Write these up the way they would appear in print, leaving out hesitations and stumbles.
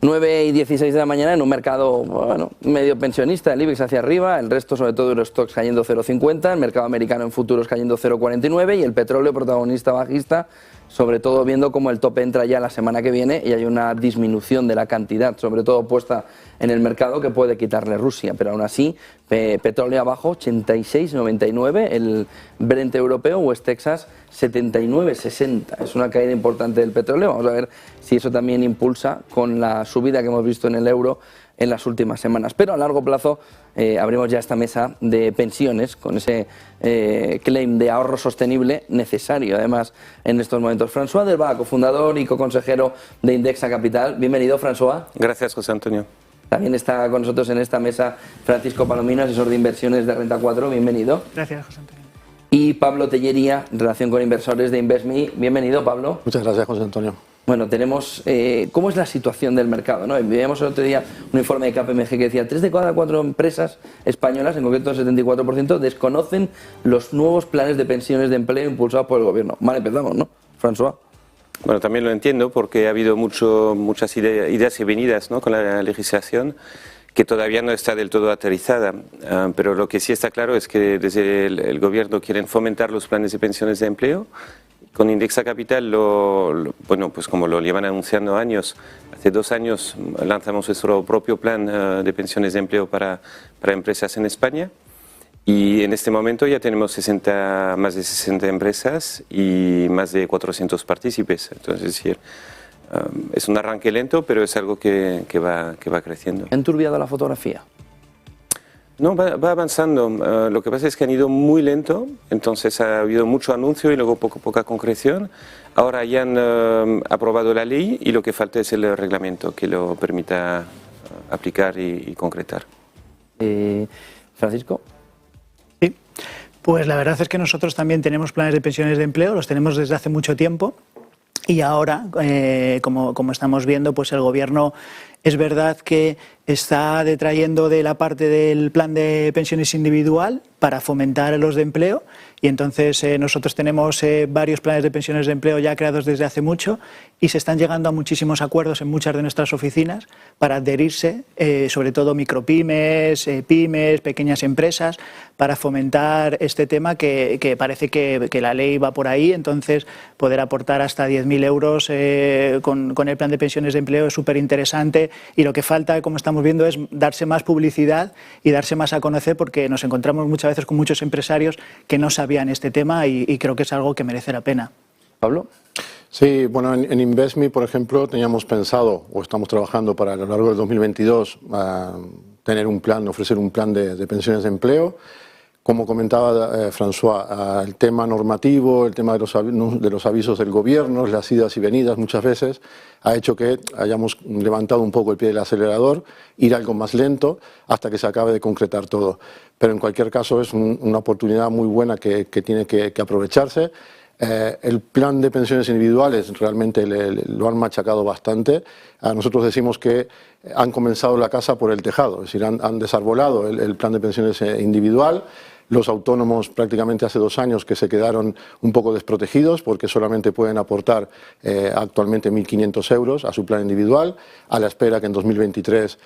9:16 de la mañana en un mercado medio pensionista, el IBEX hacia arriba, el resto sobre todo Eurostoxx cayendo 0,50, el mercado americano en futuros cayendo 0,49 y el petróleo protagonista bajista, sobre todo viendo cómo el tope entra ya la semana que viene y hay una disminución de la cantidad, sobre todo puesta en el mercado, que puede quitarle Rusia, pero aún así petróleo abajo 86,99, el Brent europeo, West Texas 79,60, es una caída importante del petróleo. Vamos a ver si eso también impulsa con la subida que hemos visto en el euro en las últimas semanas, pero a largo plazo abrimos ya esta mesa de pensiones con ese claim de ahorro sostenible necesario además en estos momentos. François Delbas, cofundador y co-consejero de Indexa Capital, bienvenido François. Gracias José Antonio. También está con nosotros en esta mesa Francisco Palomino, asesor de inversiones de Renta 4, bienvenido. Gracias José Antonio. Y Pablo Tellería, relación con inversores de InvestMe, bienvenido Pablo. Muchas gracias José Antonio. Bueno, tenemos cómo es la situación del mercado, ¿no? Veíamos el otro día un informe de KPMG que decía 3 de cada 4 empresas españolas, en concreto el 74%, desconocen los nuevos planes de pensiones de empleo impulsados por el gobierno. Vale, empezamos, ¿no? François. Bueno, también lo entiendo porque ha habido muchas ideas y venidas, ¿no?, con la legislación que todavía no está del todo aterrizada, pero lo que sí está claro es que desde el gobierno quieren fomentar los planes de pensiones de empleo. Con Indexa Capital, bueno, pues como lo llevan anunciando años, hace 2 años lanzamos nuestro propio plan de pensiones de empleo para empresas en España y en este momento ya tenemos más de 60 empresas y más de 400 partícipes. Entonces, es decir, es un arranque lento, pero es algo que va creciendo. ¿Ha enturbiado la fotografía? No, va avanzando. Lo que pasa es que han ido muy lento, entonces ha habido mucho anuncio y luego poca concreción. Ahora ya han aprobado la ley y lo que falta es el reglamento que lo permita aplicar y concretar. Francisco. Sí, pues la verdad es que nosotros también tenemos planes de pensiones de empleo, los tenemos desde hace mucho tiempo. Y ahora, como estamos viendo, pues el gobierno es verdad que está detrayendo de la parte del plan de pensiones individual para fomentar los de empleo y entonces nosotros tenemos varios planes de pensiones de empleo ya creados desde hace mucho y se están llegando a muchísimos acuerdos en muchas de nuestras oficinas para adherirse, sobre todo micropymes, pymes, pequeñas empresas, para fomentar este tema que parece que la ley va por ahí, entonces poder aportar hasta 10.000 euros con el plan de pensiones de empleo es súper interesante y lo que falta, como estamos viendo, es darse más publicidad y darse más a conocer porque nos encontramos muchas veces con muchos empresarios que no sabían este tema y creo que es algo que merece la pena. Pablo. Sí, bueno, en InvestMe, por ejemplo, teníamos pensado o estamos trabajando para a lo largo del 2022 tener un plan, ofrecer un plan de pensiones de empleo. Como comentaba François, el tema normativo, el tema de los avisos del gobierno, las idas y venidas muchas veces, ha hecho que hayamos levantado un poco el pie del acelerador, ir algo más lento hasta que se acabe de concretar todo. Pero en cualquier caso es una oportunidad muy buena que tiene que aprovecharse. El plan de pensiones individuales realmente lo han machacado bastante. Nosotros decimos que han comenzado la casa por el tejado, es decir, han desarbolado el plan de pensiones individual. Los autónomos prácticamente hace 2 años que se quedaron un poco desprotegidos porque solamente pueden aportar actualmente 1.500 euros a su plan individual, a la espera que en 2023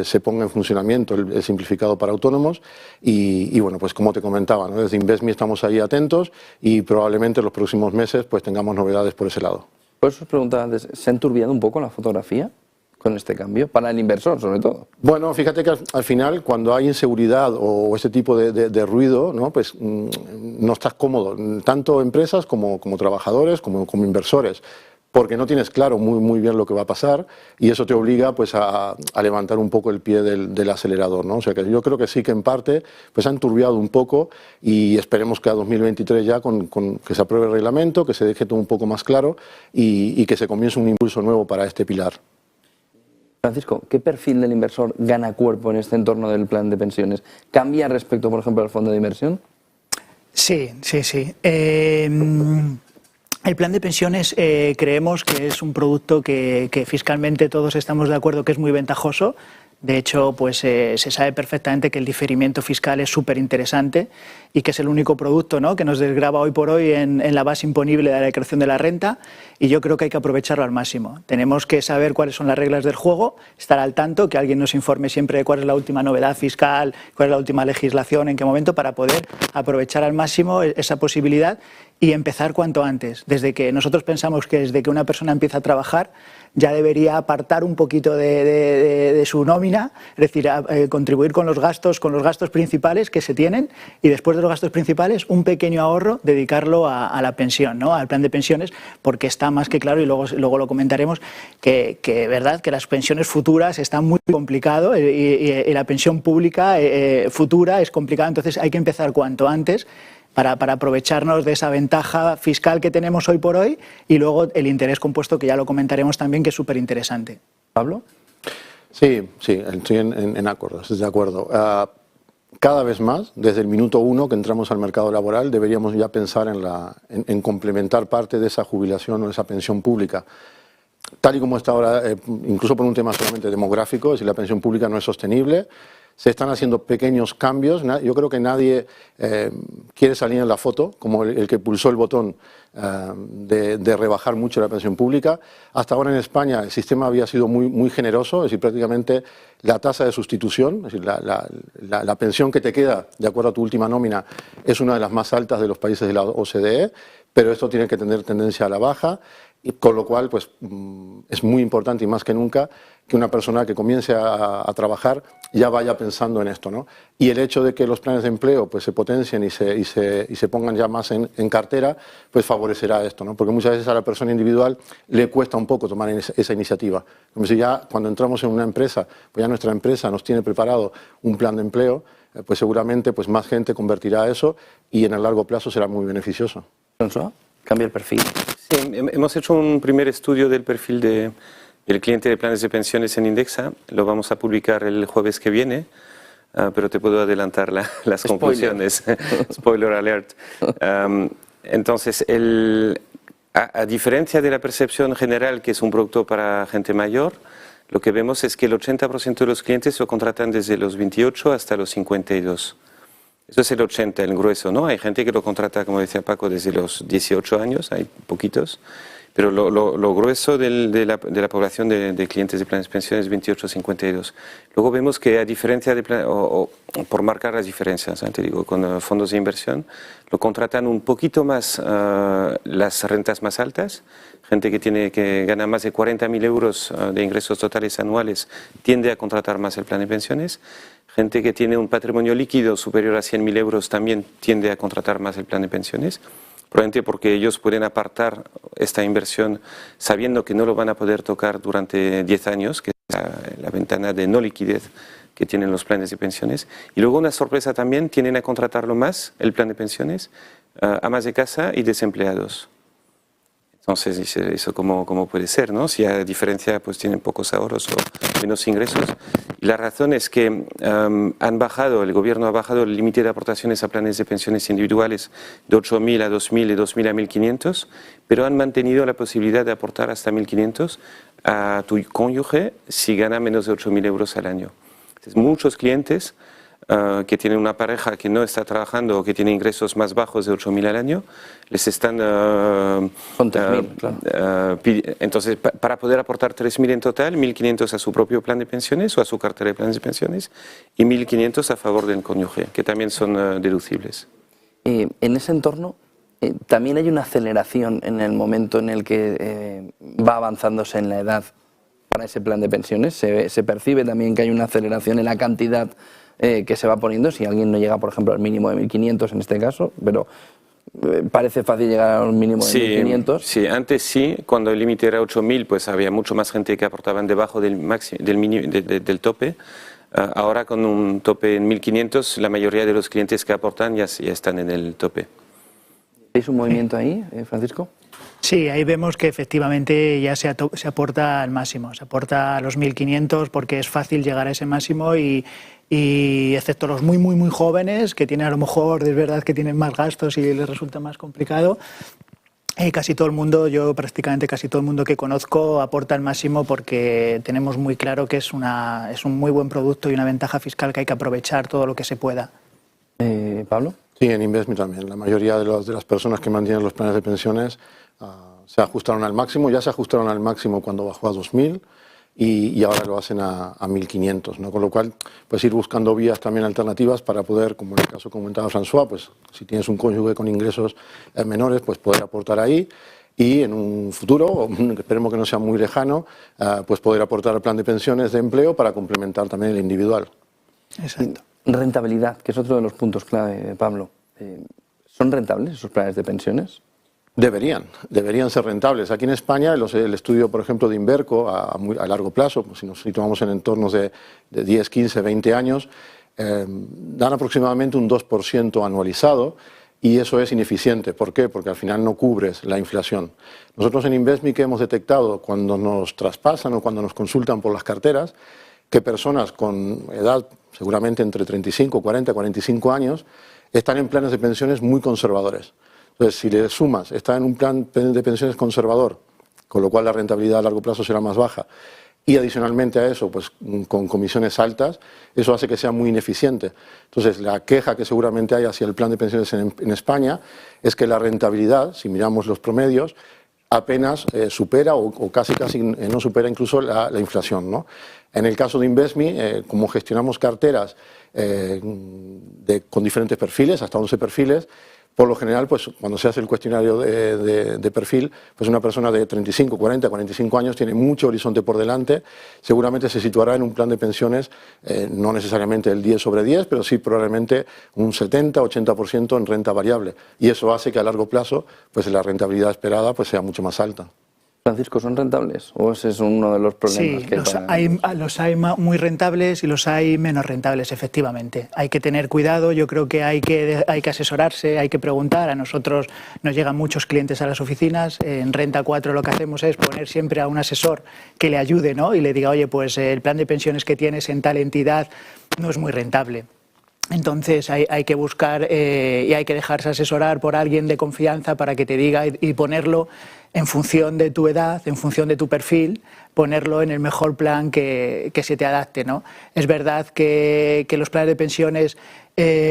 se ponga en funcionamiento el simplificado para autónomos y bueno, pues como te comentaba, ¿no?, desde InvestMe estamos ahí atentos y probablemente en los próximos meses pues tengamos novedades por ese lado. Por eso os preguntaba antes, ¿se ha enturbiado un poco la fotografía con este cambio? Para el inversor, sobre todo. Bueno, fíjate que al final, cuando hay inseguridad o este tipo de ruido, ¿no?, pues no estás cómodo, tanto empresas como trabajadores, como inversores, porque no tienes claro muy bien lo que va a pasar y eso te obliga pues a levantar un poco el pie del acelerador, ¿no? O sea que yo creo que sí que en parte pues ha enturbiado un poco y esperemos que a 2023 ya con que se apruebe el reglamento, que se deje todo un poco más claro y que se comience un impulso nuevo para este pilar. Francisco, ¿qué perfil del inversor gana cuerpo en este entorno del plan de pensiones? ¿Cambia respecto, por ejemplo, al fondo de inversión? Sí. El plan de pensiones creemos que es un producto que fiscalmente todos estamos de acuerdo que es muy ventajoso, De hecho, pues se sabe perfectamente que el diferimiento fiscal es súper interesante y que es el único producto, ¿no?, que nos desgrava hoy por hoy en la base imponible de la declaración de la renta, y yo creo que hay que aprovecharlo al máximo. Tenemos que saber cuáles son las reglas del juego, estar al tanto, que alguien nos informe siempre de cuál es la última novedad fiscal, cuál es la última legislación, en qué momento, para poder aprovechar al máximo esa posibilidad y empezar cuanto antes. Desde que nosotros pensamos que desde que una persona empieza a trabajar ya debería apartar un poquito de su nómina, es decir, contribuir con los gastos principales que se tienen, y después de los gastos principales un pequeño ahorro dedicarlo a la pensión, ¿no?, al plan de pensiones, porque está más que claro, y luego lo comentaremos, que verdad que las pensiones futuras están muy complicado y la pensión pública futura es complicada, entonces hay que empezar cuanto antes para aprovecharnos de esa ventaja fiscal que tenemos hoy por hoy, y luego el interés compuesto, que ya lo comentaremos también, que es súper interesante. ¿Pablo? Sí, estoy en acuerdo, estoy de acuerdo. Cada vez más, desde el minuto 1 que entramos al mercado laboral, deberíamos ya pensar en complementar parte de esa jubilación o de esa pensión pública. Tal y como está ahora, incluso por un tema solamente demográfico, es decir, la pensión pública no es sostenible. Se están haciendo pequeños cambios. Yo creo que nadie quiere salir en la foto como el que pulsó el botón de rebajar mucho la pensión pública. Hasta ahora en España el sistema había sido muy generoso, es decir, prácticamente la tasa de sustitución, es decir, la pensión que te queda de acuerdo a tu última nómina es una de las más altas de los países de la OCDE, pero esto tiene que tener tendencia a la baja. Y con lo cual, pues, es muy importante y más que nunca que una persona que comience a trabajar ya vaya pensando en esto, ¿no? Y el hecho de que los planes de empleo pues, se potencien y se pongan ya más en cartera, pues favorecerá esto, ¿no? Porque muchas veces a la persona individual le cuesta un poco tomar esa iniciativa. Como si ya cuando entramos en una empresa, pues ya nuestra empresa nos tiene preparado un plan de empleo, pues seguramente pues más gente convertirá eso y en el largo plazo será muy beneficioso. ¿François? ¿Cambia el perfil? Sí, hemos hecho un primer estudio del perfil del cliente de planes de pensiones en Indexa. Lo vamos a publicar el jueves que viene, pero te puedo adelantar las conclusiones. Spoiler alert. Entonces, a diferencia de la percepción general que es un producto para gente mayor, lo que vemos es que el 80% de los clientes lo contratan desde los 28 hasta los 52. Eso es el 80, el grueso, ¿no? Hay gente que lo contrata, como decía Paco, desde los 18 años, hay poquitos, pero lo grueso de la población de clientes de planes de pensiones es 28-52. Luego vemos que a diferencia de por marcar las diferencias, te digo, con fondos de inversión, lo contratan un poquito más las rentas más altas. Gente que gana más de 40.000 euros de ingresos totales anuales tiende a contratar más el plan de pensiones. Gente que tiene un patrimonio líquido superior a 100.000 euros también tiende a contratar más el plan de pensiones, probablemente porque ellos pueden apartar esta inversión sabiendo que no lo van a poder tocar durante 10 años, que es la ventana de no liquidez que tienen los planes de pensiones. Y luego una sorpresa también, tienden a contratarlo más, el plan de pensiones, amas de casa y desempleados. Entonces, ¿eso cómo puede ser, no? Si a diferencia pues tienen pocos ahorros o menos ingresos. Y la razón es que el gobierno ha bajado el límite de aportaciones a planes de pensiones individuales de 8.000 a 2.000 y de 2.000 a 1.500, pero han mantenido la posibilidad de aportar hasta 1.500 a tu cónyuge si gana menos de 8.000 euros al año. Entonces, muchos clientes que tienen una pareja que no está trabajando o que tiene ingresos más bajos de 8.000 al año, les están... Son 3.000, claro. Entonces, para poder aportar 3.000 en total, 1.500 a su propio plan de pensiones o a su cartera de planes de pensiones y 1.500 a favor del cónyuge, que también son deducibles. En ese entorno, también hay una aceleración en el momento en el que va avanzándose en la edad para ese plan de pensiones. Se percibe también que hay una aceleración en la cantidad que se va poniendo, si alguien no llega, por ejemplo, al mínimo de 1.500 en este caso, pero parece fácil llegar al mínimo de 1.500. Sí, antes sí, cuando el límite era 8.000, pues había mucho más gente que aportaban debajo del tope. Ahora con un tope en 1.500, la mayoría de los clientes que aportan ya están en el tope. ¿Veis un movimiento ahí, Francisco? Sí, ahí vemos que efectivamente ya se aporta al máximo, se aporta a los 1.500 porque es fácil llegar a ese máximo y excepto los muy jóvenes que tienen a lo mejor, es verdad que tienen más gastos y les resulta más complicado, Casi todo el mundo, yo prácticamente casi todo el mundo que conozco aporta el máximo porque tenemos muy claro que es un muy buen producto y una ventaja fiscal que hay que aprovechar todo lo que se pueda. ¿Pablo? Sí, en Invesmi también. La mayoría de las personas que mantienen los planes de pensiones se ajustaron al máximo, ya se ajustaron al máximo cuando bajó a 2.000 y ahora lo hacen a 1.500, ¿no? Con lo cual, pues ir buscando vías también alternativas para poder, como en el caso que comentaba François, pues si tienes un cónyuge con ingresos menores, pues poder aportar ahí y en un futuro, esperemos que no sea muy lejano, pues poder aportar al plan de pensiones de empleo para complementar también el individual. Exacto. Rentabilidad, que es otro de los puntos clave, Pablo. ¿Son rentables esos planes de pensiones? Deberían ser rentables. Aquí en España, el estudio, por ejemplo, de Inverco a largo plazo, pues si nos situamos en entornos de 10, 15, 20 años, dan aproximadamente un 2% anualizado y eso es ineficiente. ¿Por qué? Porque al final no cubres la inflación. Nosotros en Invesmi que hemos detectado cuando nos traspasan o cuando nos consultan por las carteras, que personas con edad seguramente entre 35, 40, 45 años están en planes de pensiones muy conservadores. Entonces, si le sumas, está en un plan de pensiones conservador, con lo cual la rentabilidad a largo plazo será más baja, y adicionalmente a eso, pues con comisiones altas, eso hace que sea muy ineficiente. Entonces, la queja que seguramente hay hacia el plan de pensiones en España es que la rentabilidad, si miramos los promedios, apenas supera o casi no supera incluso la inflación, ¿no? En el caso de Invesmi, como gestionamos carteras con diferentes perfiles, hasta 11 perfiles, por lo general, pues cuando se hace el cuestionario de perfil, pues una persona de 35, 40, 45 años tiene mucho horizonte por delante, seguramente se situará en un plan de pensiones, no necesariamente el 10 sobre 10, pero sí probablemente un 70, 80% en renta variable. Y eso hace que a largo plazo pues la rentabilidad esperada pues sea mucho más alta. Francisco, ¿son rentables? ¿O ese es uno de los problemas que los hay muy rentables y los hay menos rentables, efectivamente. Hay que tener cuidado, yo creo que hay que asesorarse, hay que preguntar. A nosotros nos llegan muchos clientes a las oficinas. En Renta 4 lo que hacemos es poner siempre a un asesor que le ayude, ¿no? Y le diga, oye, pues el plan de pensiones que tienes en tal entidad no es muy rentable. Entonces hay que buscar y hay que dejarse asesorar por alguien de confianza para que te diga y ponerlo en función de tu edad, en función de tu perfil, ponerlo en el mejor plan que se te adapte, ¿no? Es verdad que los planes de pensiones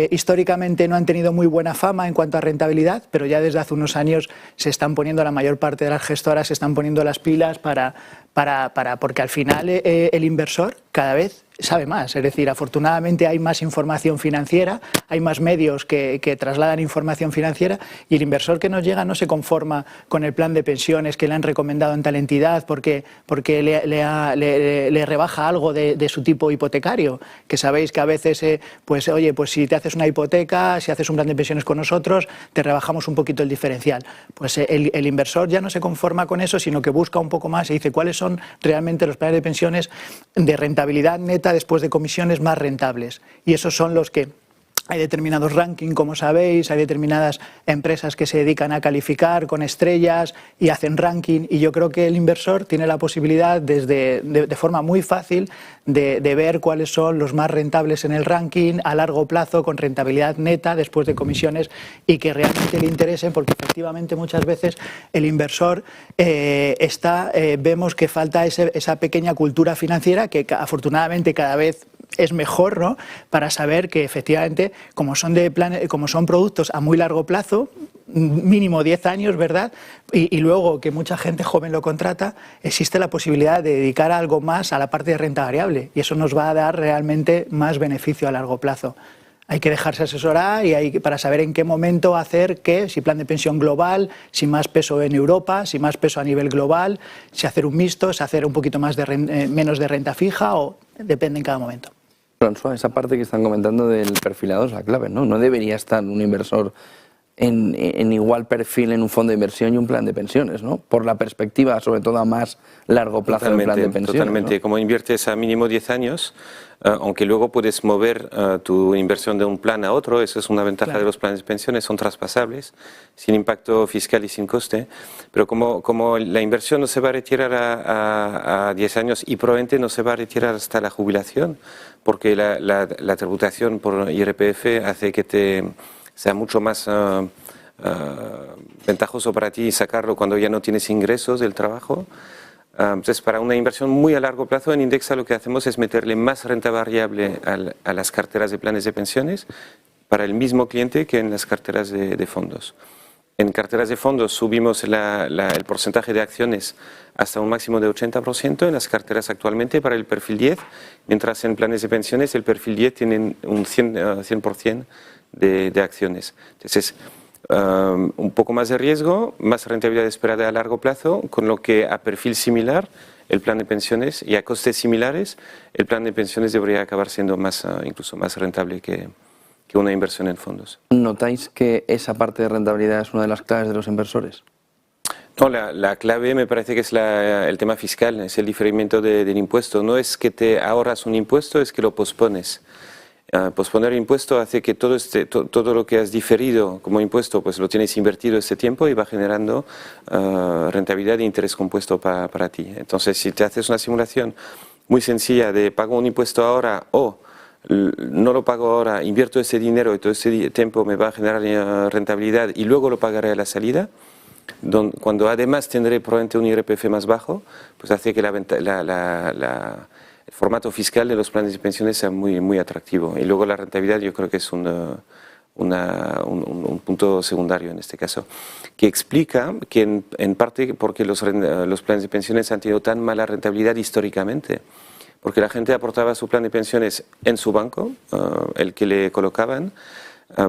históricamente no han tenido muy buena fama en cuanto a rentabilidad, pero ya desde hace unos años se están poniendo, la mayor parte de las gestoras se están poniendo las pilas porque al final el inversor cada vez sabe más. Es decir, afortunadamente hay más información financiera, hay más medios que trasladan información financiera y el inversor que nos llega no se conforma con el plan de pensiones que le han recomendado en tal entidad porque le rebaja algo de su tipo hipotecario, que sabéis que a veces, pues si te haces una hipoteca, si haces un plan de pensiones con nosotros, te rebajamos un poquito el diferencial. Pues el inversor ya no se conforma con eso, sino que busca un poco más y dice cuáles son realmente los planes de pensiones de rentabilidad neta después de comisiones más rentables. Y esos son los que hay determinados rankings, como sabéis, hay determinadas empresas que se dedican a calificar con estrellas y hacen ranking, y yo creo que el inversor tiene la posibilidad de forma muy fácil de ver cuáles son los más rentables en el ranking a largo plazo con rentabilidad neta después de comisiones y que realmente le interesen, porque efectivamente muchas veces el inversor vemos que falta esa pequeña cultura financiera que afortunadamente cada vez es mejor, ¿no? Para saber que efectivamente, como son productos a muy largo plazo, mínimo 10 años, ¿verdad? Y luego que mucha gente joven lo contrata, existe la posibilidad de dedicar algo más a la parte de renta variable y eso nos va a dar realmente más beneficio a largo plazo. Hay que dejarse asesorar para saber en qué momento hacer qué, si plan de pensión global, si más peso en Europa, si más peso a nivel global, si hacer un mixto, si hacer un poquito más menos de renta fija o depende en cada momento. François, esa parte que están comentando del perfilado es la clave, ¿no? No debería estar un inversor en igual perfil en un fondo de inversión y un plan de pensiones, ¿no? Por la perspectiva, sobre todo a más largo plazo del plan de pensiones. Totalmente, ¿no? Como inviertes a mínimo 10 años, aunque luego puedes mover tu inversión de un plan a otro, eso es una ventaja de los planes de pensiones, son traspasables, sin impacto fiscal y sin coste, pero como la inversión no se va a retirar a 10 años y probablemente no se va a retirar hasta la jubilación, porque la tributación por IRPF hace que sea mucho más ventajoso para ti sacarlo cuando ya no tienes ingresos del trabajo. Entonces, para una inversión muy a largo plazo, en Indexa lo que hacemos es meterle más renta variable a las carteras de planes de pensiones para el mismo cliente que en las carteras de fondos. En carteras de fondos subimos el porcentaje de acciones hasta un máximo de 80% en las carteras actualmente para el perfil 10, mientras en planes de pensiones el perfil 10 tiene un 100% de acciones. Entonces, un poco más de riesgo, más rentabilidad esperada a largo plazo, con lo que a perfil similar el plan de pensiones y a costes similares el plan de pensiones debería acabar siendo incluso más rentable que una inversión en fondos. ¿Notáis que esa parte de rentabilidad es una de las claves de los inversores? No, la clave me parece que es el tema fiscal, es el diferimiento del impuesto. No es que te ahorras un impuesto, es que lo pospones. Posponer el impuesto hace que todo lo que has diferido como impuesto, pues lo tienes invertido ese tiempo y va generando rentabilidad de interés compuesto para ti. Entonces, si te haces una simulación muy sencilla de pago un impuesto ahora o no lo pago ahora, invierto ese dinero y todo ese tiempo me va a generar rentabilidad y luego lo pagaré a la salida, cuando además tendré probablemente un IRPF más bajo, pues hace que el formato fiscal de los planes de pensiones sea muy, muy atractivo. Y luego la rentabilidad yo creo que es un punto secundario en este caso, que explica que en parte porque los planes de pensiones han tenido tan mala rentabilidad históricamente. Porque la gente aportaba su plan de pensiones en su banco, el que le colocaban,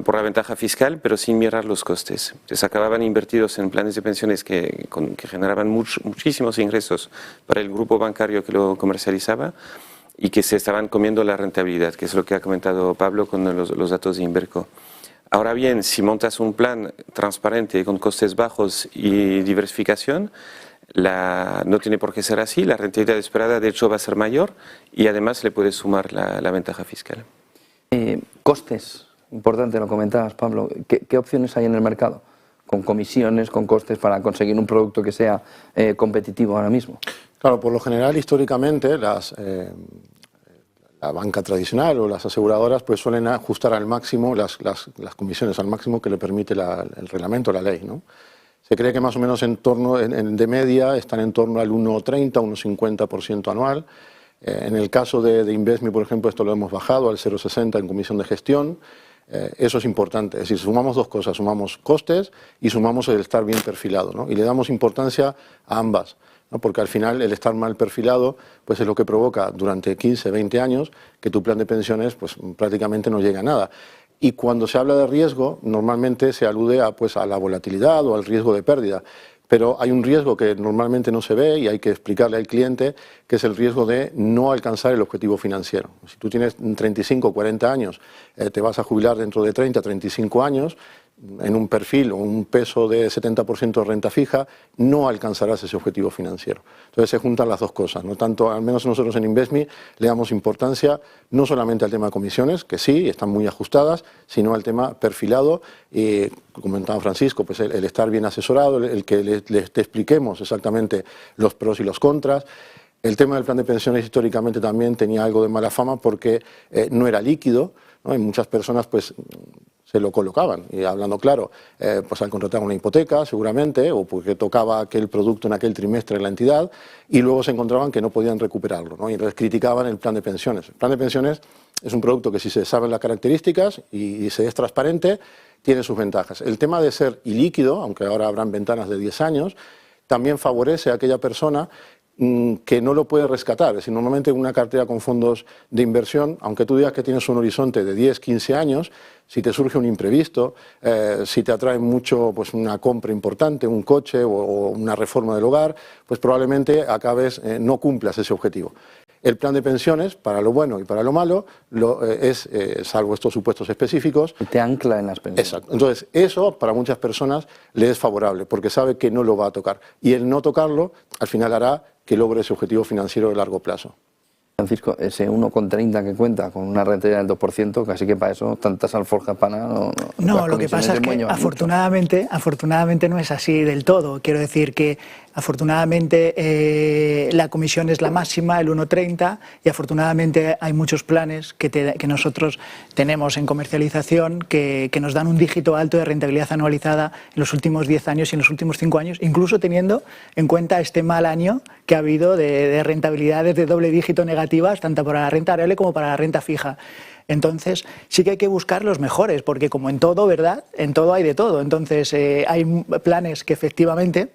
por la ventaja fiscal, pero sin mirar los costes. Entonces acababan invertidos en planes de pensiones que generaban muchísimos ingresos para el grupo bancario que lo comercializaba y que se estaban comiendo la rentabilidad, que es lo que ha comentado Pablo con los datos de Inverco. Ahora bien, si montas un plan transparente con costes bajos y diversificación, no tiene por qué ser así, la rentabilidad esperada de hecho va a ser mayor y además le puedes sumar la ventaja fiscal. Costes, importante, lo comentabas Pablo, ¿qué opciones hay en el mercado? Con comisiones, con costes para conseguir un producto que sea competitivo ahora mismo. Claro, por lo general históricamente la banca tradicional o las aseguradoras pues suelen ajustar al máximo las comisiones al máximo que le permite el reglamento, la ley, ¿no? Se cree que más o menos de media están en torno al 1,30, 1,50% anual. En el caso de Invesmi, por ejemplo, esto lo hemos bajado al 0,60 en comisión de gestión. Eso es importante, es decir, sumamos dos cosas, sumamos costes y sumamos el estar bien perfilado, ¿no? Y le damos importancia a ambas, ¿no? Porque al final el estar mal perfilado pues es lo que provoca durante 15, 20 años que tu plan de pensiones pues prácticamente no llega a nada. Y cuando se habla de riesgo, normalmente se alude a la volatilidad o al riesgo de pérdida. Pero hay un riesgo que normalmente no se ve y hay que explicarle al cliente, que es el riesgo de no alcanzar el objetivo financiero. Si tú tienes 35 o 40 años, te vas a jubilar dentro de 30 o 35 años, en un perfil o un peso de 70% de renta fija, no alcanzarás ese objetivo financiero. Entonces se juntan las dos cosas, ¿no? Tanto, al menos nosotros en Invesmi le damos importancia no solamente al tema de comisiones, que sí, están muy ajustadas, sino al tema perfilado, como comentaba Francisco, pues el estar bien asesorado, el que te expliquemos exactamente los pros y los contras. El tema del plan de pensiones históricamente también tenía algo de mala fama porque no era líquido, ¿no? Y muchas personas pues se lo colocaban, y hablando claro, pues al contratar una hipoteca seguramente, o porque tocaba aquel producto en aquel trimestre en la entidad, y luego se encontraban que no podían recuperarlo, ¿no? Y entonces criticaban el plan de pensiones. El plan de pensiones es un producto que si se saben las características y se es transparente, tiene sus ventajas. El tema de ser ilíquido, aunque ahora habrán ventanas de 10 años, también favorece a aquella persona que no lo puede rescatar. Es decir, normalmente una cartera con fondos de inversión, aunque tú digas que tienes un horizonte de 10, 15 años, si te surge un imprevisto, si te atrae mucho pues una compra importante, un coche o una reforma del hogar, pues probablemente acabes, no cumplas ese objetivo. El plan de pensiones, para lo bueno y para lo malo, salvo estos supuestos específicos. Te ancla en las pensiones. Exacto. Entonces, eso para muchas personas le es favorable, porque sabe que no lo va a tocar. Y el no tocarlo, al final hará que logre ese objetivo financiero de largo plazo. Francisco, ese 1,30 que cuenta con una rentabilidad del 2%, casi que para eso tantas alforjas para nada. No, lo que pasa es que afortunadamente no es así del todo. Quiero decir que Afortunadamente la comisión es la máxima, el 1,30, y afortunadamente hay muchos planes que nosotros tenemos en comercialización que nos dan un dígito alto de rentabilidad anualizada en los últimos 10 años y en los últimos 5 años, incluso teniendo en cuenta este mal año que ha habido de rentabilidades de doble dígito negativas, tanto para la renta variable como para la renta fija. Entonces, sí que hay que buscar los mejores, porque como en todo, ¿verdad? En todo hay de todo. Entonces, hay planes que efectivamente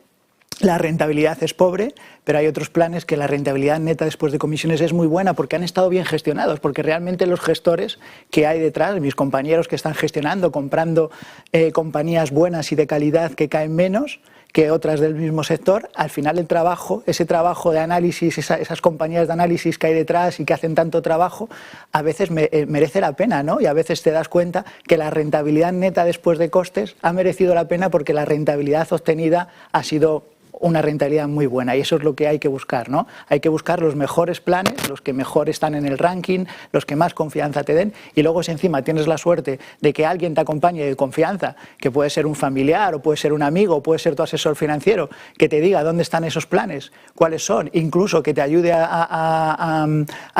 la rentabilidad es pobre, pero hay otros planes que la rentabilidad neta después de comisiones es muy buena porque han estado bien gestionados, porque realmente los gestores que hay detrás, mis compañeros que están gestionando, comprando compañías buenas y de calidad que caen menos que otras del mismo sector, al final el trabajo, ese trabajo de análisis, esas compañías de análisis que hay detrás y que hacen tanto trabajo, a veces merece la pena, ¿no? Y a veces te das cuenta que la rentabilidad neta después de costes ha merecido la pena porque la rentabilidad obtenida ha sido una rentabilidad muy buena, y eso es lo que hay que buscar, ¿no? Hay que buscar los mejores planes, los que mejor están en el ranking, los que más confianza te den, y luego si encima tienes la suerte de que alguien te acompañe de confianza, que puede ser un familiar o puede ser un amigo o puede ser tu asesor financiero, que te diga dónde están esos planes, cuáles son, incluso que te ayude a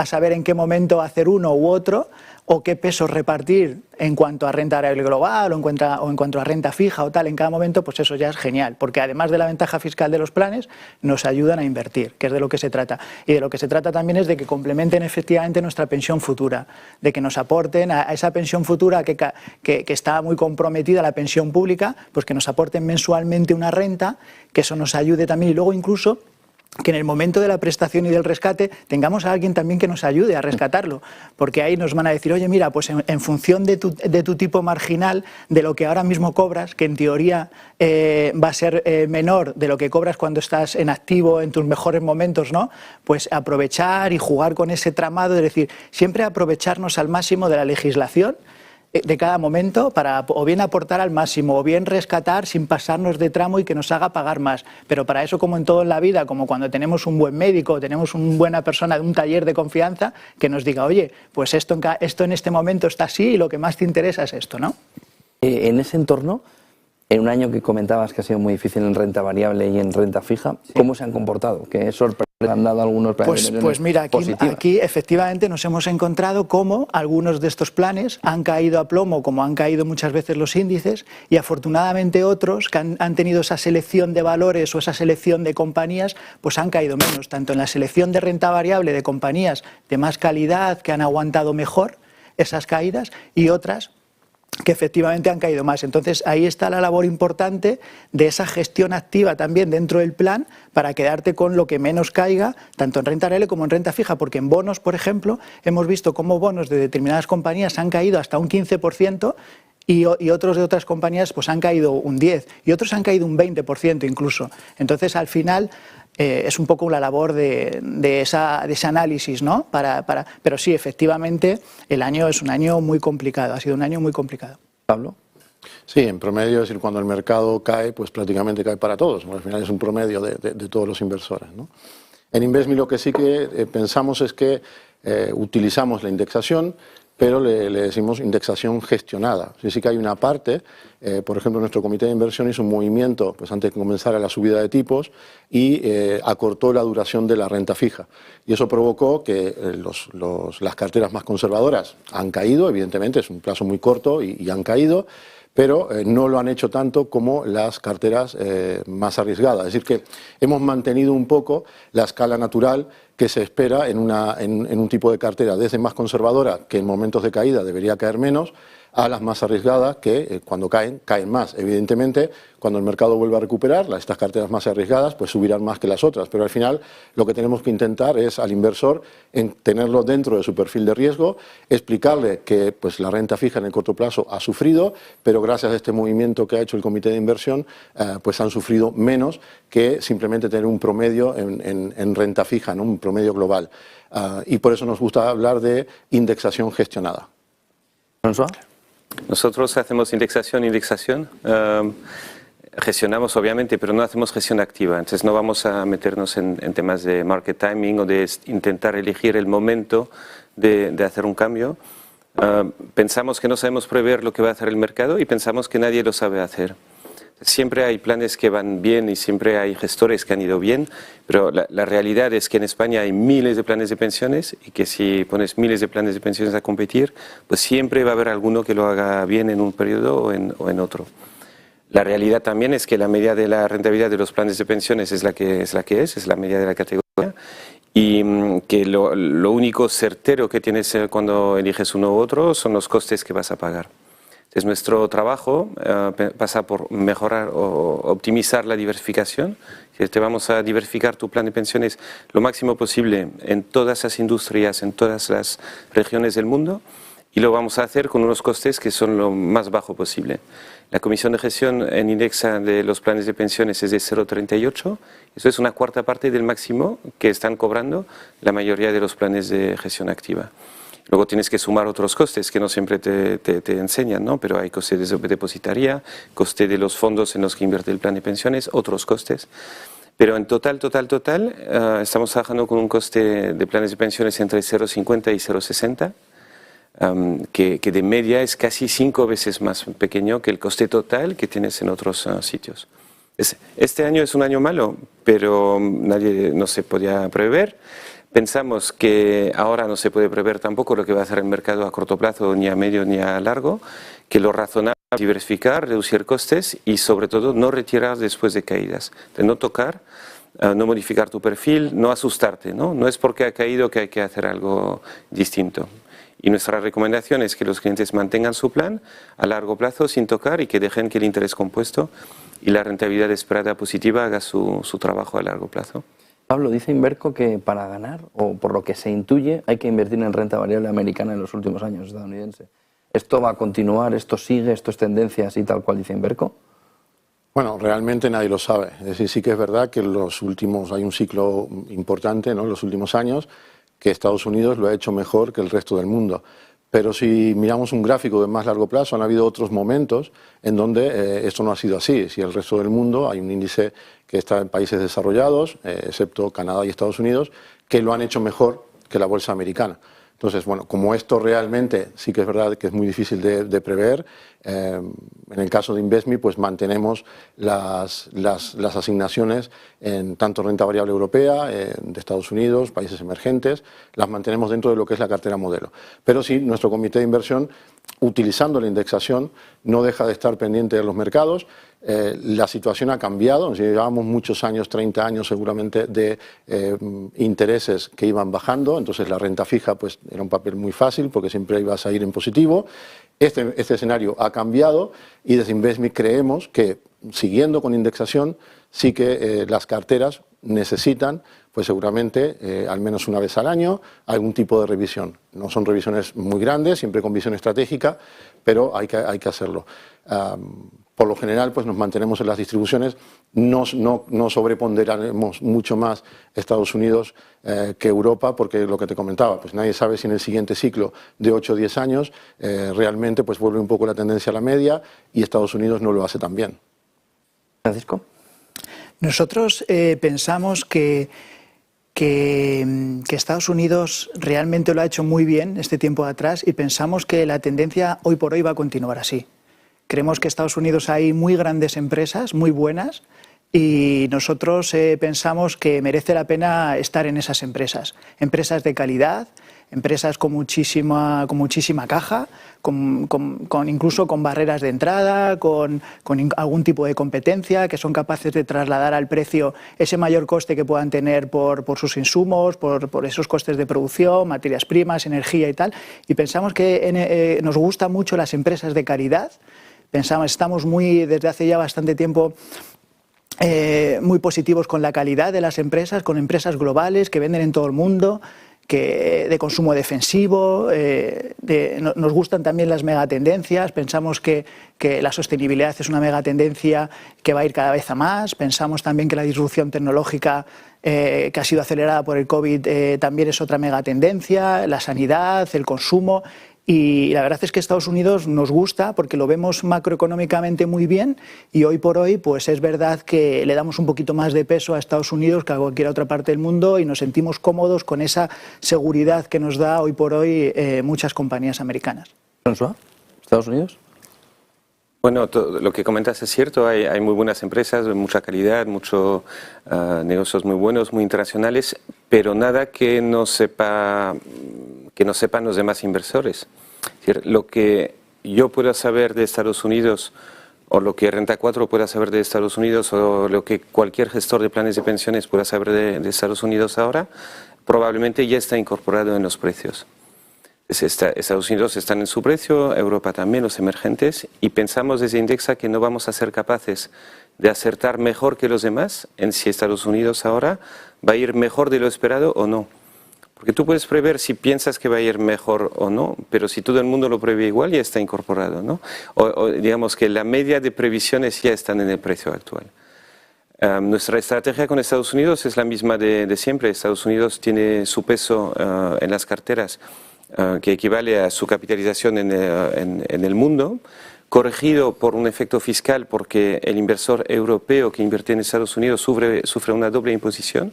saber en qué momento hacer uno u otro, o qué pesos repartir en cuanto a renta variable global o en cuanto a renta fija o tal en cada momento, pues eso ya es genial, porque además de la ventaja fiscal de los planes, nos ayudan a invertir, que es de lo que se trata. Y de lo que se trata también es de que complementen efectivamente nuestra pensión futura, de que nos aporten a esa pensión futura que está muy comprometida, la pensión pública, pues que nos aporten mensualmente una renta, que eso nos ayude también, y luego incluso que en el momento de la prestación y del rescate tengamos a alguien también que nos ayude a rescatarlo, porque ahí nos van a decir, oye, mira, pues en función de tu tipo marginal, de lo que ahora mismo cobras, que en teoría va a ser menor de lo que cobras cuando estás en activo, en tus mejores momentos, ¿no? Pues aprovechar y jugar con ese tramado, es decir, siempre aprovecharnos al máximo de la legislación de cada momento para o bien aportar al máximo o bien rescatar sin pasarnos de tramo y que nos haga pagar más. Pero para eso, como en todo en la vida, como cuando tenemos un buen médico o tenemos una buena persona de un taller de confianza que nos diga, oye, pues esto en este momento está así y lo que más te interesa es esto, ¿no? En ese entorno, en un año que comentabas que ha sido muy difícil en renta variable y en renta fija, ¿cómo se han comportado? ¿Qué sorpresa han dado algunos planes? Pues mira, aquí efectivamente nos hemos encontrado cómo algunos de estos planes han caído a plomo, como han caído muchas veces los índices, y afortunadamente otros que han tenido esa selección de valores o esa selección de compañías, pues han caído menos, tanto en la selección de renta variable de compañías de más calidad que han aguantado mejor esas caídas, y otras que efectivamente han caído más. Entonces ahí está la labor importante de esa gestión activa también dentro del plan para quedarte con lo que menos caiga, tanto en renta variable como en renta fija, porque en bonos, por ejemplo, hemos visto cómo bonos de determinadas compañías han caído hasta un 15%, y otros de otras compañías pues han caído un 10% y otros han caído un 20% incluso. Entonces al final es un poco la labor de ese análisis, ¿no? Pero sí, efectivamente, el año es un año muy complicado, ha sido un año muy complicado. Pablo. Sí, en promedio, es decir, cuando el mercado cae, pues prácticamente cae para todos. Al final es un promedio de todos los inversores, ¿no? En Invesmi lo que sí que pensamos es que utilizamos la indexación, pero le decimos indexación gestionada. Sí que hay una parte, por ejemplo, nuestro comité de inversión hizo un movimiento pues antes de comenzar la subida de tipos y acortó la duración de la renta fija. Y eso provocó que las carteras más conservadoras han caído, evidentemente es un plazo muy corto y han caído, pero no lo han hecho tanto como las carteras más arriesgadas. Es decir, que hemos mantenido un poco la escala natural que se espera en un tipo de cartera, desde más conservadora, que en momentos de caída debería caer menos, a las más arriesgadas, que cuando caen más. Evidentemente, cuando el mercado vuelva a recuperar, estas carteras más arriesgadas pues subirán más que las otras, pero al final lo que tenemos que intentar es al inversor tenerlo dentro de su perfil de riesgo, explicarle que pues la renta fija en el corto plazo ha sufrido, pero gracias a este movimiento que ha hecho el comité de inversión, pues han sufrido menos que simplemente tener un promedio en renta fija, ¿no? Un promedio global. Y por eso nos gusta hablar de indexación gestionada. ¿François? Nosotros hacemos indexación, gestionamos obviamente, pero no hacemos gestión activa, entonces no vamos a meternos en temas de market timing o de intentar elegir el momento de hacer un cambio. Pensamos que no sabemos prever lo que va a hacer el mercado y pensamos que nadie lo sabe hacer. Siempre hay planes que van bien y siempre hay gestores que han ido bien, pero la realidad es que en España hay miles de planes de pensiones y que si pones miles de planes de pensiones a competir, pues siempre va a haber alguno que lo haga bien en un periodo o en otro. La realidad también es que la media de la rentabilidad de los planes de pensiones es la que es la media de la categoría, y que lo único certero que tienes cuando eliges uno u otro son los costes que vas a pagar. Entonces, nuestro trabajo pasa por mejorar o optimizar la diversificación. Te vamos a diversificar tu plan de pensiones lo máximo posible en todas las industrias, en todas las regiones del mundo, y lo vamos a hacer con unos costes que son lo más bajo posible. La comisión de gestión en Indexa de los planes de pensiones es de 0,38. Eso es una cuarta parte del máximo que están cobrando la mayoría de los planes de gestión activa. Luego tienes que sumar otros costes que no siempre te enseñan, ¿no? Pero hay costes de depositaría, coste de los fondos en los que invierte el plan de pensiones, otros costes. Pero en total, estamos trabajando con un coste de planes de pensiones entre 0,50 y 0,60. Que de media es casi 5 veces más pequeño que el coste total que tienes en otros sitios. Este año es un año malo, pero no se podía prever. Pensamos que ahora no se puede prever tampoco lo que va a hacer el mercado a corto plazo, ni a medio ni a largo, que lo razonable es diversificar, reducir costes y sobre todo no retirar después de caídas, de no tocar, no modificar tu perfil, no asustarte, ¿no? No es porque ha caído que hay que hacer algo distinto. Y nuestra recomendación es que los clientes mantengan su plan a largo plazo sin tocar y que dejen que el interés compuesto y la rentabilidad esperada positiva haga su trabajo a largo plazo. Pablo, dice Inverco que para ganar, o por lo que se intuye, hay que invertir en renta variable americana en los últimos años, estadounidense. ¿Esto va a continuar? ¿Esto sigue? ¿Esto es tendencia así tal cual dice Inverco? Bueno, realmente nadie lo sabe. Es decir, sí que es verdad que hay un ciclo importante, ¿no?, en los últimos años, que Estados Unidos lo ha hecho mejor que el resto del mundo. Pero si miramos un gráfico de más largo plazo, han habido otros momentos en donde esto no ha sido así. Si el resto del mundo hay un índice que está en países desarrollados, excepto Canadá y Estados Unidos, que lo han hecho mejor que la bolsa americana. Entonces, bueno, como esto realmente sí que es verdad que es muy difícil de prever, en el caso de Invesmi, pues mantenemos las asignaciones en tanto renta variable europea, de Estados Unidos, países emergentes, las mantenemos dentro de lo que es la cartera modelo. Pero sí, nuestro comité de inversión, utilizando la indexación, no deja de estar pendiente de los mercados. La situación ha cambiado, llevábamos muchos años, 30 años seguramente, de intereses que iban bajando, entonces la renta fija pues era un papel muy fácil porque siempre ibas a ir en positivo. Este escenario ha cambiado y desde Invesmi creemos que, siguiendo con indexación, sí que las carteras necesitan, pues seguramente, al menos una vez al año, algún tipo de revisión. No son revisiones muy grandes, siempre con visión estratégica, pero hay que hacerlo. Por lo general, pues nos mantenemos en las distribuciones, no sobreponderaremos mucho más Estados Unidos que Europa, porque lo que te comentaba, pues nadie sabe si en el siguiente ciclo de 8 o 10 años realmente pues vuelve un poco la tendencia a la media y Estados Unidos no lo hace tan bien. Francisco. Nosotros pensamos que Estados Unidos realmente lo ha hecho muy bien este tiempo atrás y pensamos que la tendencia hoy por hoy va a continuar así. Creemos que en Estados Unidos hay muy grandes empresas, muy buenas, y nosotros pensamos que merece la pena estar en esas empresas. Empresas de calidad, empresas con muchísima caja, incluso con barreras de entrada, con algún tipo de competencia, que son capaces de trasladar al precio ese mayor coste que puedan tener por sus insumos, por esos costes de producción, materias primas, energía y tal. Y pensamos que nos gustan mucho las empresas de calidad. Estamos desde hace ya bastante tiempo muy positivos con la calidad de las empresas, con empresas globales que venden en todo el mundo, de consumo defensivo. Nos gustan también las megatendencias. Pensamos que la sostenibilidad es una megatendencia que va a ir cada vez a más. Pensamos también que la disrupción tecnológica que ha sido acelerada por el COVID también es otra megatendencia, la sanidad, el consumo. Y la verdad es que Estados Unidos nos gusta porque lo vemos macroeconómicamente muy bien y hoy por hoy pues es verdad que le damos un poquito más de peso a Estados Unidos que a cualquier otra parte del mundo y nos sentimos cómodos con esa seguridad que nos da hoy por hoy muchas compañías americanas. ¿François? ¿Estados Unidos? Bueno, lo que comentas es cierto, hay muy buenas empresas, de mucha calidad, muchos negocios muy buenos, muy internacionales, pero nada que no sepan los demás inversores. Es decir, lo que yo pueda saber de Estados Unidos, o lo que Renta 4 pueda saber de Estados Unidos, o lo que cualquier gestor de planes de pensiones pueda saber de Estados Unidos ahora, probablemente ya está incorporado en los precios. Estados Unidos están en su precio, Europa también, los emergentes, y pensamos desde Indexa que no vamos a ser capaces de acertar mejor que los demás en si Estados Unidos ahora va a ir mejor de lo esperado o no. Porque tú puedes prever si piensas que va a ir mejor o no, pero si todo el mundo lo prevé igual, ya está incorporado, ¿no? O digamos que la media de previsiones ya están en el precio actual. Nuestra estrategia con Estados Unidos es la misma de siempre. Estados Unidos tiene su peso en las carteras que equivale a su capitalización en el mundo, corregido por un efecto fiscal porque el inversor europeo que invierte en Estados Unidos sufre una doble imposición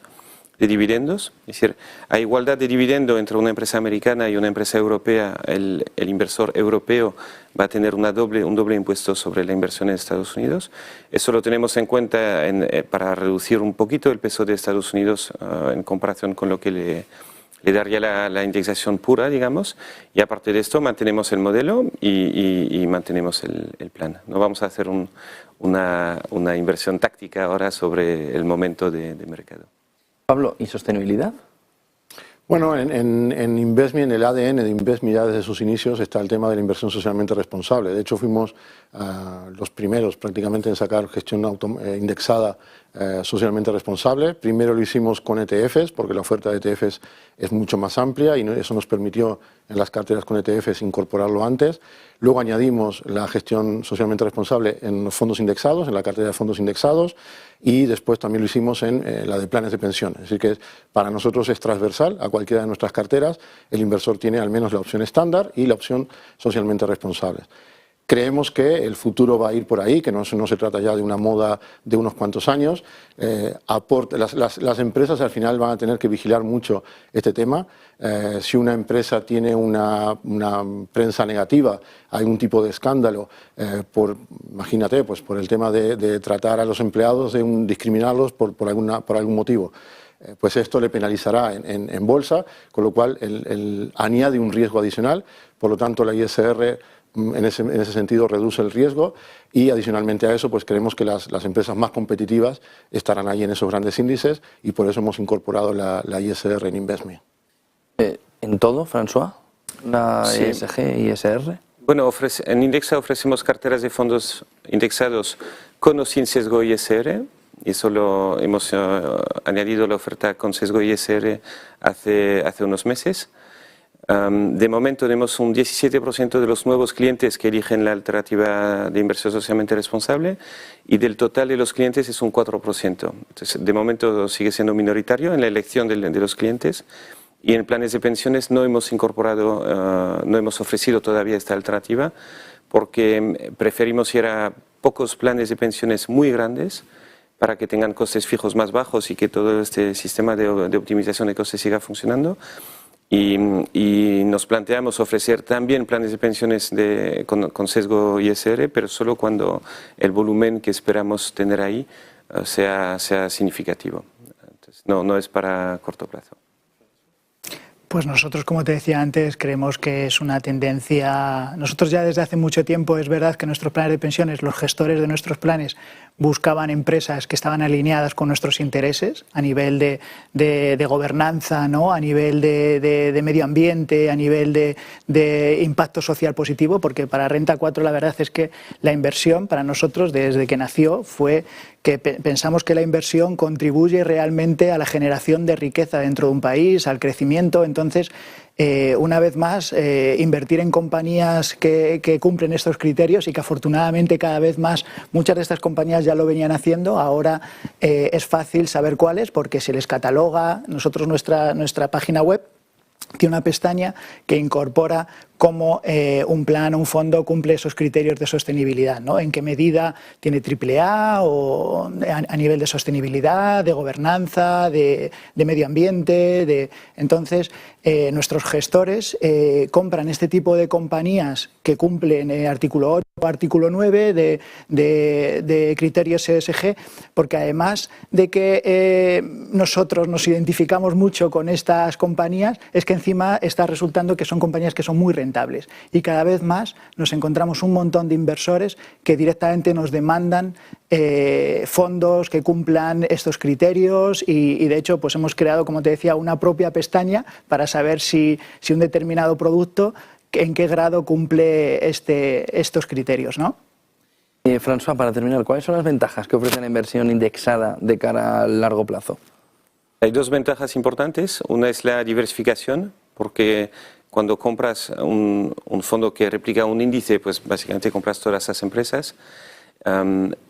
de dividendos. Es decir, a igualdad de dividendo entre una empresa americana y una empresa europea, el inversor europeo va a tener un doble impuesto sobre la inversión en Estados Unidos. Eso lo tenemos en cuenta para reducir un poquito el peso de Estados Unidos en comparación con lo que le daría la indexación pura, digamos, y aparte de esto mantenemos el modelo y mantenemos el plan. No vamos a hacer una inversión táctica ahora sobre el momento de mercado. Pablo, ¿y sostenibilidad? Bueno, en Invesmi, en el ADN de Invesmi ya desde sus inicios está el tema de la inversión socialmente responsable. De hecho, fuimos los primeros prácticamente en sacar gestión indexada socialmente responsable. Primero lo hicimos con ETFs, porque la oferta de ETFs es mucho más amplia y eso nos permitió en las carteras con ETFs incorporarlo antes. Luego añadimos la gestión socialmente responsable en los fondos indexados, en la cartera de fondos indexados, y después también lo hicimos en la de planes de pensiones. Es decir, que para nosotros es transversal a cualquiera de nuestras carteras. El inversor tiene al menos la opción estándar y la opción socialmente responsable. Creemos que el futuro va a ir por ahí, que no se trata ya de una moda de unos cuantos años. Las empresas al final van a tener que vigilar mucho este tema. Si una empresa tiene una prensa negativa, hay un tipo de escándalo, imagínate, pues por el tema de tratar a los empleados, de discriminarlos por algún motivo, pues esto le penalizará en bolsa, con lo cual añade un riesgo adicional. Por lo tanto, la ISR en ese sentido reduce el riesgo y adicionalmente a eso pues creemos que las empresas más competitivas estarán ahí en esos grandes índices y por eso hemos incorporado la ISR en Invesmi. ¿En todo, François? ¿La Sí. ESG y ISR? Bueno, en Indexa ofrecemos carteras de fondos indexados con o sin sesgo ISR. Y solo hemos añadido la oferta con sesgo ISR hace unos meses. De momento tenemos un 17% de los nuevos clientes que eligen la alternativa de inversión socialmente responsable y del total de los clientes es un 4%. Entonces, de momento sigue siendo minoritario en la elección de los clientes y en planes de pensiones no hemos incorporado, no hemos ofrecido todavía esta alternativa porque preferimos ir a pocos planes de pensiones muy grandes para que tengan costes fijos más bajos y que todo este sistema de optimización de costes siga funcionando. Y nos planteamos ofrecer también planes de pensiones con sesgo ISR, pero solo cuando el volumen que esperamos tener ahí sea significativo. Entonces, no es para corto plazo. Pues nosotros, como te decía antes, creemos que es una tendencia. Nosotros ya desde hace mucho tiempo es verdad que nuestros planes de pensiones, los gestores de nuestros planes, buscaban empresas que estaban alineadas con nuestros intereses a nivel de gobernanza, ¿no? A nivel de medio ambiente, a nivel de impacto social positivo, porque para Renta 4 la verdad es que la inversión para nosotros desde que nació fue que pensamos que la inversión contribuye realmente a la generación de riqueza dentro de un país, al crecimiento. Entonces, una vez más, invertir en compañías que cumplen estos criterios y que afortunadamente cada vez más muchas de estas compañías ya lo venían haciendo. Ahora es fácil saber cuáles porque se les cataloga. Nosotros nuestra página web tiene una pestaña que incorpora cómo un plan, un fondo cumple esos criterios de sostenibilidad, ¿no? En qué medida tiene AAA o a nivel de sostenibilidad, de gobernanza, de medio ambiente. Entonces, nuestros gestores compran este tipo de compañías que cumplen artículo 8, artículo 9 de criterios ESG, porque además de que nosotros nos identificamos mucho con estas compañías, es que encima está resultando que son compañías que son muy rentables y cada vez más nos encontramos un montón de inversores que directamente nos demandan fondos que cumplan estos criterios y de hecho pues hemos creado, como te decía, una propia pestaña para saber si un determinado producto en qué grado cumple estos criterios, ¿no? François, para terminar, ¿cuáles son las ventajas que ofrece la inversión indexada de cara al largo plazo? Hay dos ventajas importantes. Una es la diversificación, porque cuando compras un fondo que replica un índice, pues básicamente compras todas esas empresas.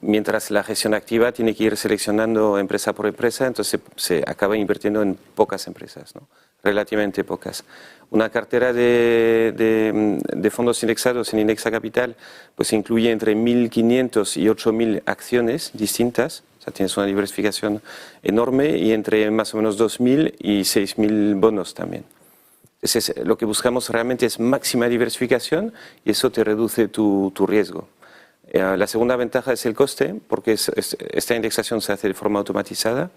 Mientras la gestión activa tiene que ir seleccionando empresa por empresa, entonces se acaba invirtiendo en pocas empresas, ¿no? Relativamente pocas. Una cartera de fondos indexados en Indexa Capital pues incluye entre 1.500 y 8.000 acciones distintas, o sea, tienes una diversificación enorme, y entre más o menos 2.000 y 6.000 bonos también. Entonces, lo que buscamos realmente es máxima diversificación y eso te reduce tu riesgo. La segunda ventaja es el coste, porque esta indexación se hace de forma automatizada.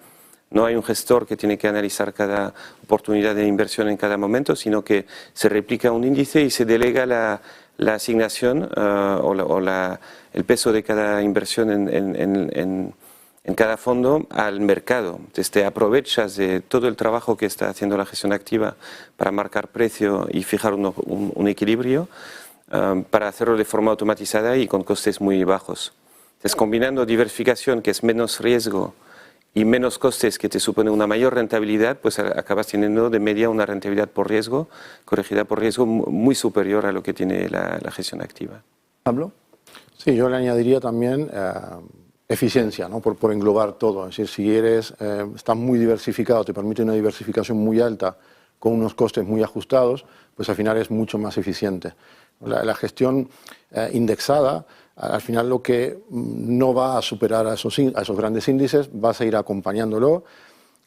No hay un gestor que tiene que analizar cada oportunidad de inversión en cada momento, sino que se replica un índice y se delega la asignación el peso de cada inversión en cada fondo al mercado. Entonces te aprovechas de todo el trabajo que está haciendo la gestión activa para marcar precio y fijar un equilibrio, para hacerlo de forma automatizada y con costes muy bajos. Entonces, combinando diversificación, que es menos riesgo, y menos costes, que te supone una mayor rentabilidad, pues acabas teniendo de media una rentabilidad por riesgo, corregida por riesgo, muy superior a lo que tiene la gestión activa. ¿Pablo? Sí, yo le añadiría también eficiencia, ¿no? por englobar todo. Es decir, si estás muy diversificado, te permite una diversificación muy alta con unos costes muy ajustados, pues al final es mucho más eficiente. La gestión indexada, al final lo que no va a superar a esos grandes índices, vas a ir acompañándolo.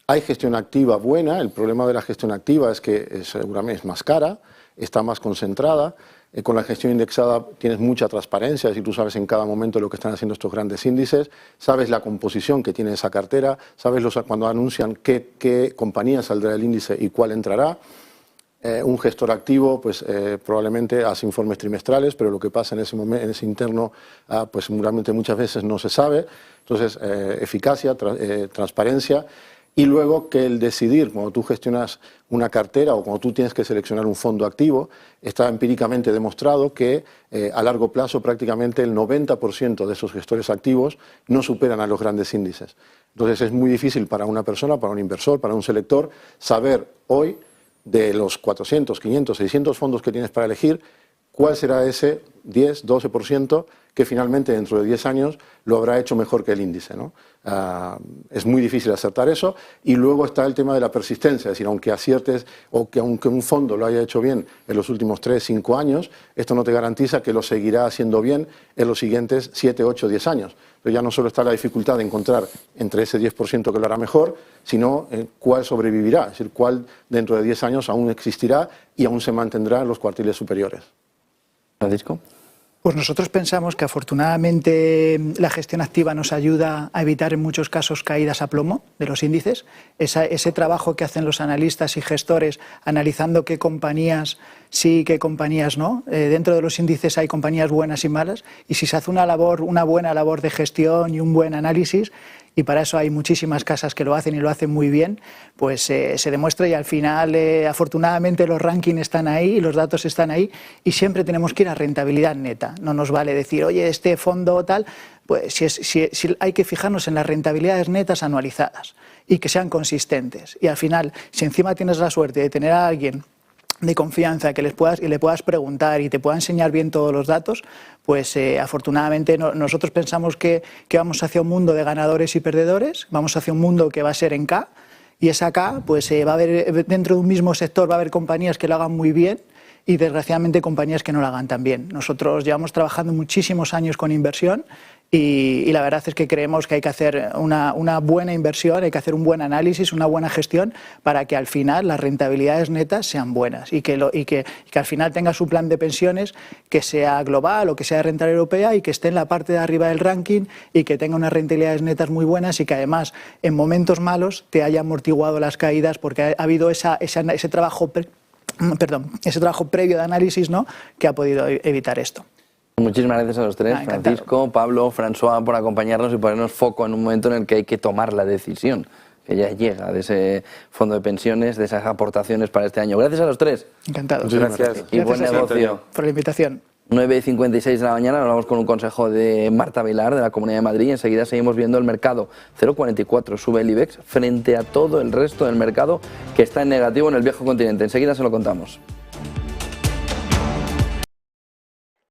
Hay gestión activa buena, el problema de la gestión activa es que seguramente es más cara, está más concentrada. Con la gestión indexada tienes mucha transparencia, es decir, tú sabes en cada momento lo que están haciendo estos grandes índices, sabes la composición que tiene esa cartera, sabes cuando anuncian qué compañía saldrá del índice y cuál entrará. Un gestor activo pues probablemente hace informes trimestrales, pero lo que pasa en ese interno pues seguramente muchas veces no se sabe. Entonces, eficacia, transparencia, y luego que el decidir, cuando tú gestionas una cartera o cuando tú tienes que seleccionar un fondo activo, está empíricamente demostrado que a largo plazo prácticamente el 90% de esos gestores activos no superan a los grandes índices. Entonces es muy difícil para una persona, para un inversor, para un selector, saber hoy de los 400, 500, 600 fondos que tienes para elegir, cuál será ese 10, 12% que finalmente dentro de 10 años lo habrá hecho mejor que el índice, ¿no? Es muy difícil acertar eso, y luego está el tema de la persistencia, es decir, aunque aciertes o que aunque un fondo lo haya hecho bien en los últimos 3, 5 años, esto no te garantiza que lo seguirá haciendo bien en los siguientes 7, 8, 10 años. Pero ya no solo está la dificultad de encontrar entre ese 10% que lo hará mejor, sino cuál sobrevivirá, es decir, cuál dentro de 10 años aún existirá y aún se mantendrá en los cuartiles superiores. Francisco. Pues nosotros pensamos que afortunadamente la gestión activa nos ayuda a evitar en muchos casos caídas a plomo de los índices. Ese trabajo que hacen los analistas y gestores analizando qué compañías sí, qué compañías no. Dentro de los índices hay compañías buenas y malas, y si se hace una buena labor de gestión y un buen análisis, y para eso hay muchísimas casas que lo hacen y lo hacen muy bien, pues se demuestra, y al final afortunadamente los rankings están ahí y los datos están ahí, y siempre tenemos que ir a rentabilidad neta. No nos vale decir, oye, este fondo tal, pues si hay que fijarnos en las rentabilidades netas anualizadas y que sean consistentes. Y al final, si encima tienes la suerte de tener a alguien de confianza que le puedas preguntar y te pueda enseñar bien todos los datos, pues afortunadamente nosotros pensamos que vamos hacia un mundo de ganadores y perdedores, vamos hacia un mundo que va a ser en K, y esa K pues va a haber, dentro de un mismo sector va a haber compañías que lo hagan muy bien y desgraciadamente compañías que no lo hagan tan bien. Nosotros llevamos trabajando muchísimos años con inversión y la verdad es que creemos que hay que hacer una buena inversión, hay que hacer un buen análisis, una buena gestión para que al final las rentabilidades netas sean buenas y que al final tenga su plan de pensiones que sea global o que sea de renta europea y que esté en la parte de arriba del ranking y que tenga unas rentabilidades netas muy buenas y que además en momentos malos te haya amortiguado las caídas porque ha habido ese trabajo previo de análisis, ¿no?, que ha podido evitar esto. Muchísimas gracias a los tres, Francisco, Pablo, François, por acompañarnos y ponernos foco en un momento en el que hay que tomar la decisión que ya llega de ese fondo de pensiones, de esas aportaciones para este año. Gracias a los tres. Encantado. Gracias. Y buen negocio. Por la invitación. 9:56 de la mañana, nos vamos con un consejo de Marta Vilar, de la Comunidad de Madrid, y enseguida seguimos viendo el mercado. 0,44 sube el IBEX frente a todo el resto del mercado que está en negativo en el viejo continente. Enseguida se lo contamos.